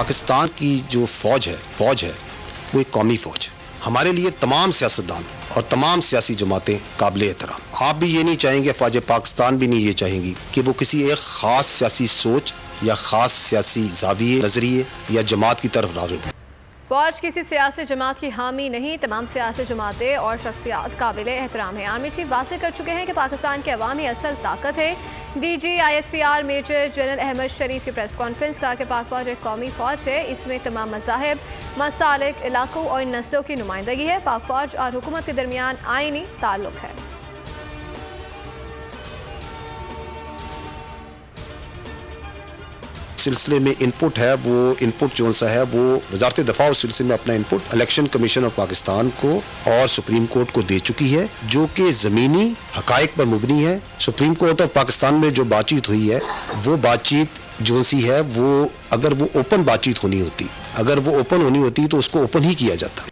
पाकिस्तान की जो फौज है वो एक कौमी फौज। हमारे लिए तमाम सियासतदान और तमाम सियासी जमातें काबिल एहतराम। आप भी ये नहीं चाहेंगे, फौज पाकिस्तान भी नहीं ये चाहेंगी कि वो किसी एक ख़ास सियासी सोच या ख़ास सियासी ज़ाविये, नज़रिए या जमात की तरफ राग़िब है। फौज किसी सियासी जमात की हामी नहीं, तमाम सियासी जमातें और शख्सियात काबिल एहतराम है। आर्मी चीफ वाज़ेह कर चुके हैं कि पाकिस्तान की अवामी असल ताकत है। DG ISPR major general Ahmed Sharif की प्रेस कॉन्फ्रेंस कहा कि पाक फौज एक कौमी फौज है, इसमें तमाम मज़ाहिब, मसालिक, इलाकों और नस्लों की नुमाइंदगी है। पाक फौज और हुकूमत के दरमियान आईनी ताल्लुक है। सिलसिले में इनपुट है, वो इनपुट जो सा है वो वजारत दफा उस सिलसिले में अपना input election commission of Pakistan को और सुप्रीम कोर्ट को दे चुकी है, जो कि ज़मीनी हकाइक पर मुबनी है। सुप्रीम कोर्ट ऑफ पाकिस्तान में जो बातचीत हुई है वो बातचीत जो सी है वो अगर वो ओपन बातचीत होनी होती, अगर वो ओपन होनी होती तो उसको ओपन ही किया जाता।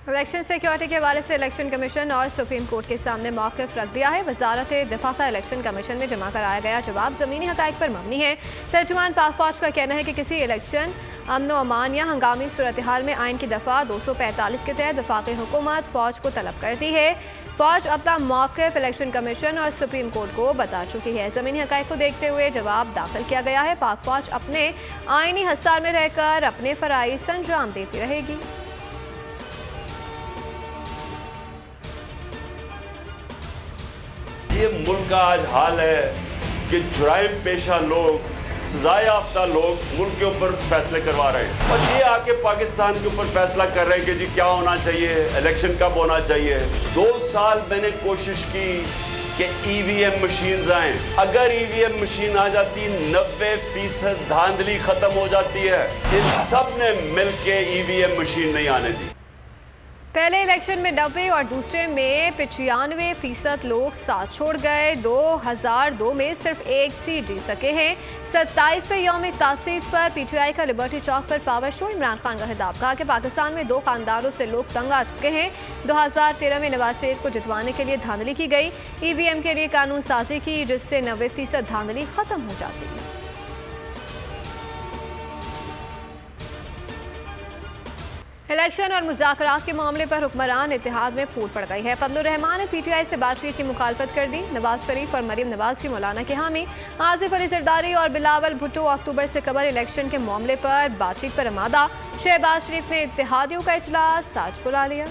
इलेक्शन सिक्योरिटी के हवाले से इलेक्शन कमीशन और सुप्रीम कोर्ट के सामने मौक़िफ़ रख दिया है। वजारत दिफा का इलेक्शन कमीशन में जमा कराया गया जवाब ज़मीनी हक़ाइक़ पर मबनी है। तर्जुमान पाक फौज का कहना है कि किसी इलेक्शन अमन व अमान या हंगामी सूरत हाल में आइन की दफ़ा 245 के तहत वफाकी हुकूमत फ़ौज को तलब करती है। फ़ौज अपना मौक़िफ़ इलेक्शन कमीशन और सुप्रीम कोर्ट को बता चुकी है। ज़मीनी हक़ाइक़ को देखते हुए जवाब दाखिल किया गया है। पाक फौज अपने आइनी हसार में रहकर अपने फ़राइज़ अंजाम देती रहेगी। ये मुल्क का आज हाल है कि जुराइम पेशा लोग, सजाए याफ्ता लोग मुल्क के ऊपर फैसले करवा रहे हैं और ये आके पाकिस्तान के ऊपर फैसला कर रहे हैं कि जी क्या होना चाहिए, इलेक्शन कब होना चाहिए। 2 साल मैंने कोशिश की कि EVM मशीन आए। अगर EVM मशीन आ जाती 90% धांधली खत्म हो जाती है। इन सब ने मिल के EVM मशीन नहीं आने दी। पहले इलेक्शन में 90 और दूसरे में 95% लोग साथ छोड़ गए। 2002 में सिर्फ 1 सीट जीत सके हैं। 27वें यौम तासीस पर PTI का लिबर्टी चौक पर पावर शो। इमरान खान का खिताब, कहा कि पाकिस्तान में 2 खानदानों से लोग तंग आ चुके हैं। 2013 में नवाज शरीफ को जितवाने के लिए धांधली की गई। EVM के लिए कानून साजी की जिससे 90% धांधली खत्म हो जाती है। इलेक्शन और मुज़ाकरात के मामले पर हुक्मरान इत्तेहाद में फूट पड़ गई है। फजलुर रहमान ने PTI से बातचीत की मुखालफत कर दी। नवाज शरीफ और मरीम नवाज की मौलाना के हामी आसिफ अली जरदारी और बिलावल भुट्टो अक्टूबर से कबल इलेक्शन के मामले पर बातचीत पर आमादा। शहबाज शरीफ ने इत्तेहादियों का इजलास आज बुला लिया।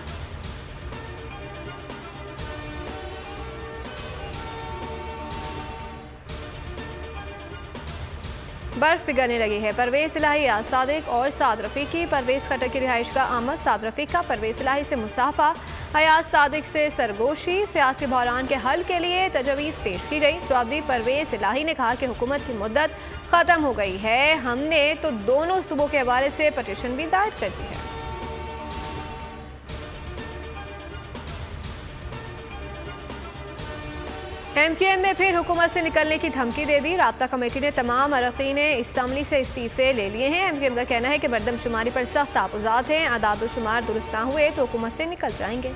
बर्फ पिघलने लगी है। परवेज इलाही, सादिक और साद रफीकी। परवेज खट्टर की रिहाइश का आमद, साद रफीक का परवेज इलाही से मुसाफा, अयाज सादिक से सरगोशी। सियासी बहरान के हल के लिए तजवीज़ पेश की गई। चौधरी परवेज इलाही ने कहा कि हुकूमत की मुद्दत ख़त्म हो गई है। हमने तो दोनों सूबों के हवाले से पटिशन भी दायर कर दी है। MQM ने फिर हुकूमत से निकलने की धमकी दे दी। राब्ता कमेटी ने तमाम अरकान इसम्बली से इस्तीफे ले लिए हैं। MQM का कहना है कि मरदमशुमारी पर सख्त तहफ़्फ़ुज़ात हैं। आदाद-ओ-शुमार दुरुस्त ना हुए तो हुकूमत से निकल जाएंगे।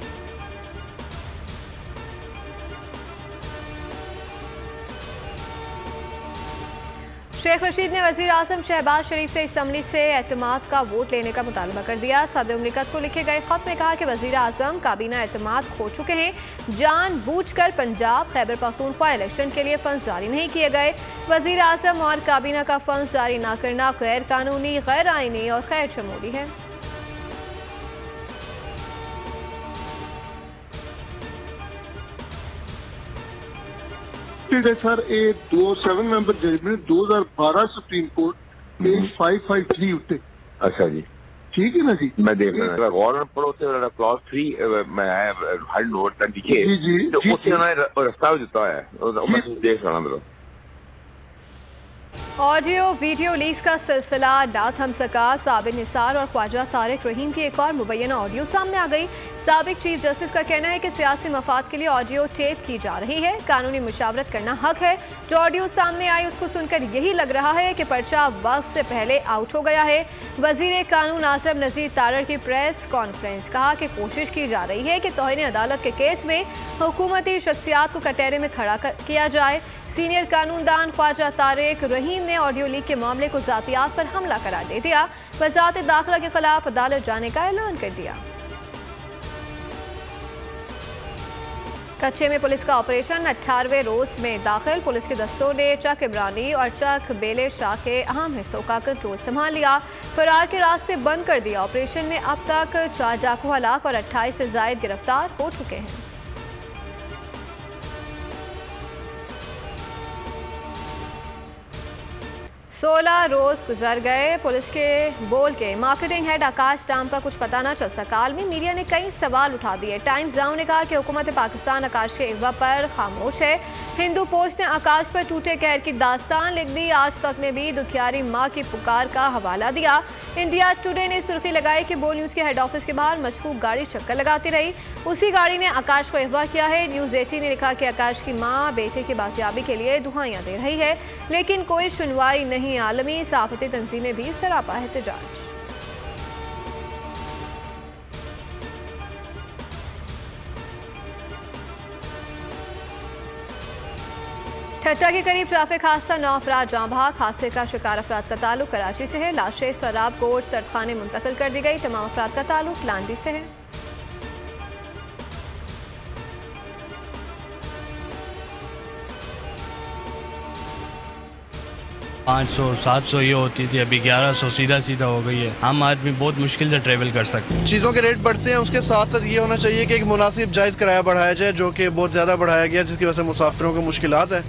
शेख रशीद ने वज़ीर आज़म शहबाज शरीफ से इसम्बली से एतमाद का वोट लेने का मुतालबा कर दिया। सदर मुमलिकत को लिखे गए खत में कहा कि वज़ीर आज़म काबीना एतमाद खो चुके हैं। जानबूझकर पंजाब खैबर पख्तूनख्वा इलेक्शन के लिए फंड जारी नहीं किए गए। वज़ीर आज़म और काबीना का फंड जारी न करना गैर कानूनी, गैर आइनी और गैर शमूली है। सर एक 7 मेंबर जजमेंट 2012 सुप्रीम कोर्ट में 553 उत्ते। अच्छा जी, ठीक है ना जी, मैं देख रहा हूँ गौर पढ़ो क्लॉज 3 मैं हल नोट तक दिखे जी जी तो उससे उन्होंने प्रस्ताव दिता है, मैं देख रहा हूँ। ऑडियो वीडियो लीक्स का सिलसिला ना थम सका। साबिर निसार और ख्वाजा तारिक रहीम की एक और मुबैना ऑडियो सामने आ गई। साबिक चीफ जस्टिस का कहना है कि सियासी मफाद के लिए ऑडियो टेप की जा रही है। कानूनी मुशावरत करना हक है। जो ऑडियो सामने आई उसको सुनकर यही लग रहा है कि पर्चा वक्त से पहले आउट हो गया है। वजीर कानून आसिम नज़ीर तारड़ की प्रेस कॉन्फ्रेंस, कहा कि कोशिश की जा रही है कि तौहीन अदालत के केस में हुकूमती शख्सियात को कटहरे में खड़ा किया जाए। सीनियर कानूनदान ख्वाजा तारिक रहीम ने ऑडियो लीक के मामले को जातियात पर हमला करार दे दिया। वज़ारत दाखिला के खिलाफ अदालत जाने का ऐलान कर दिया। कच्चे में पुलिस का ऑपरेशन 18वें रोज में दाखिल। पुलिस के दस्तों ने चक इब्रानी और चक बेले शाह के अहम हिस्सों का कंट्रोल संभाल लिया। फरार के रास्ते बंद कर दिया। ऑपरेशन में अब तक 4 डाकू हलाक और 28 से जायद गिरफ्तार हो चुके हैं। सोलह रोज गुजर गए। पुलिस के बोल के मार्केटिंग हेड आकाश राम का कुछ पता न चल सका। आलमी मीडिया ने कई सवाल उठा दिए। टाइम्स नाउ ने कहा कि हुकूमत पाकिस्तान आकाश के अगवा पर खामोश है। हिंदू पोस्ट ने आकाश पर टूटे कहर की दास्तान लिख दी। आज तक ने भी दुखियारी माँ की पुकार का हवाला दिया। इंडिया टुडे ने सुर्खी लगाई कि बोल न्यूज़ के हेड ऑफिस के बाहर मशकूक गाड़ी चक्कर लगाती रही। उसी गाड़ी ने आकाश को अगवा किया है। न्यूज़ 18 ने लिखा कि आकाश की माँ बेटे की बाजियाबी के लिए दुआएं दे रही है, लेकिन कोई सुनवाई नहीं। आलमी सहाफती तंजीमें भी सरापा एहतजाज। ठट्टा के करीब ट्रैफिक हादसा, 9 अफराद जाँ बहक। हादसे का शिकार अफराद का ताल्लुक कराची से है। लाशें सराब कोर्ट सर्दखाने मुंतकिल कर दी गई। तमाम अफराद का ताल्लुक लांडी से है। $500 $700 ये होती थी, अभी 1100 सीधा सीधा हो गई है। आम आदमी बहुत मुश्किल से ट्रेवल कर सकते हैं। चीज़ों के रेट बढ़ते हैं, उसके साथ साथ ये होना चाहिए कि एक मुनासिब जायज़ किराया बढ़ाया जाए, जो कि बहुत ज़्यादा बढ़ाया गया, जिसकी वजह से मुसाफिरों को मुश्किलात है।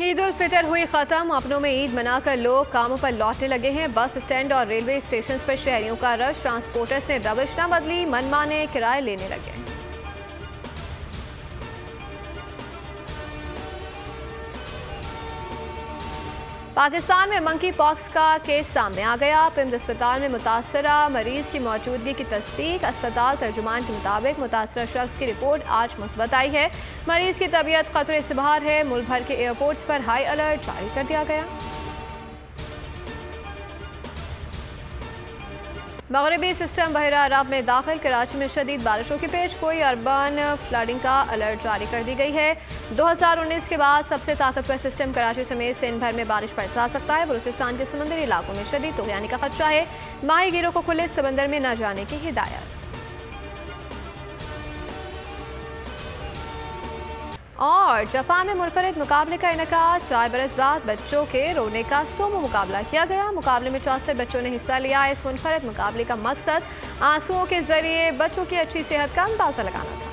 ईद उल फितर हुई खत्म। अपनों में ईद मनाकर लोग कामों पर लौटने लगे हैं। बस स्टैंड और रेलवे स्टेशन पर शहरियों का रश। ट्रांसपोर्टर्स ने रविश न बदली, मनमाने किराए लेने लगे। पाकिस्तान में मंकी पॉक्स का केस सामने आ गया। पिंड अस्पताल में मुतासरा मरीज की मौजूदगी की तस्दीक। अस्पताल तर्जुमान के मुताबिक मुतासरा शख्स की रिपोर्ट आज मुस्बत आई है। मरीज की तबीयत खतरे से बाहर है। मुल्क भर के एयरपोर्ट्स पर हाई अलर्ट जारी कर दिया गया। मगरबी सिस्टम बहरा अरब में दाखिल। कराची में शदीद बारिशों की पेश गोई। अर्बन फ्लडिंग का अलर्ट जारी कर दी गई है। 2019 के बाद सबसे ताकतवर सिस्टम कराची समेत सिंध भर में बारिश बरसा सकता है। बलूचिस्तान के समुद्री इलाकों में शदीद तूफ़ानी का खदशा है। माहीगीरों को खुले समंदर में न जाने की हिदायत। और जापान में मुनफरिद मुकाबले का इनेकाद। 4 बरस बाद बच्चों के रोने का सोमो मुकाबला किया गया। मुकाबले में 64 बच्चों ने हिस्सा लिया। इस मुनफरिद मुकाबले का मकसद आंसुओं के जरिए बच्चों की अच्छी सेहत का अंदाजा लगाना था।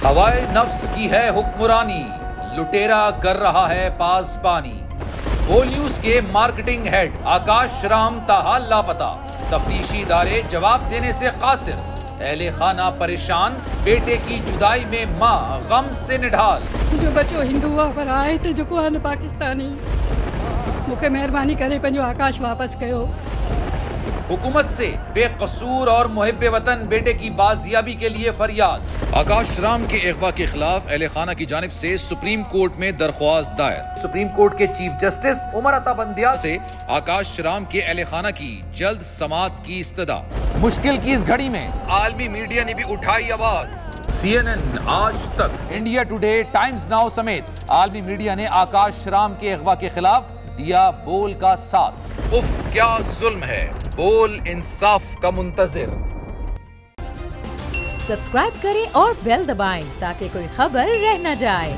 हवाए नफ्स की है हुक्मरानी, लुटेरा कर रहा है पासबानी। बोल न्यूज के मार्केटिंग हेड आकाश राम ताहाल लापता। तफ्तीशी इदारे जवाब देने से कासिर। अहले खाना परेशान, बेटे की जुदाई में माँ गम से निढाल। जो बच्चों हिंदू पर आए थे, जो को पाकिस्तानी, मुझे मेहरबानी करे पंहिंजो आकाश वापस कयो। हुकूमत से बेकसूर और मुहिब्बे वतन बेटे की बाजियाबी के लिए फरियाद। आकाश राम के अगवा के खिलाफ अहले खाना की जानिब से सुप्रीम कोर्ट में दरख्वास्त दायर। सुप्रीम कोर्ट के चीफ जस्टिस उमर अता बंदियाल से आकाश राम के अहले खाना की जल्द समाअत की इस्तदा। मुश्किल की इस घड़ी में आलमी मीडिया ने भी उठाई आवाज। CNN, आज तक, इंडिया टुडे, टाइम्स नाउ समेत आलमी मीडिया ने आकाश राम के अगवा के खिलाफ दिया बोल का साथ। उफ क्या जुल्म है, बोल इंसाफ का मुंतजिर। सब्सक्राइब करें और बेल दबाएं ताकि कोई खबर रह न जाए।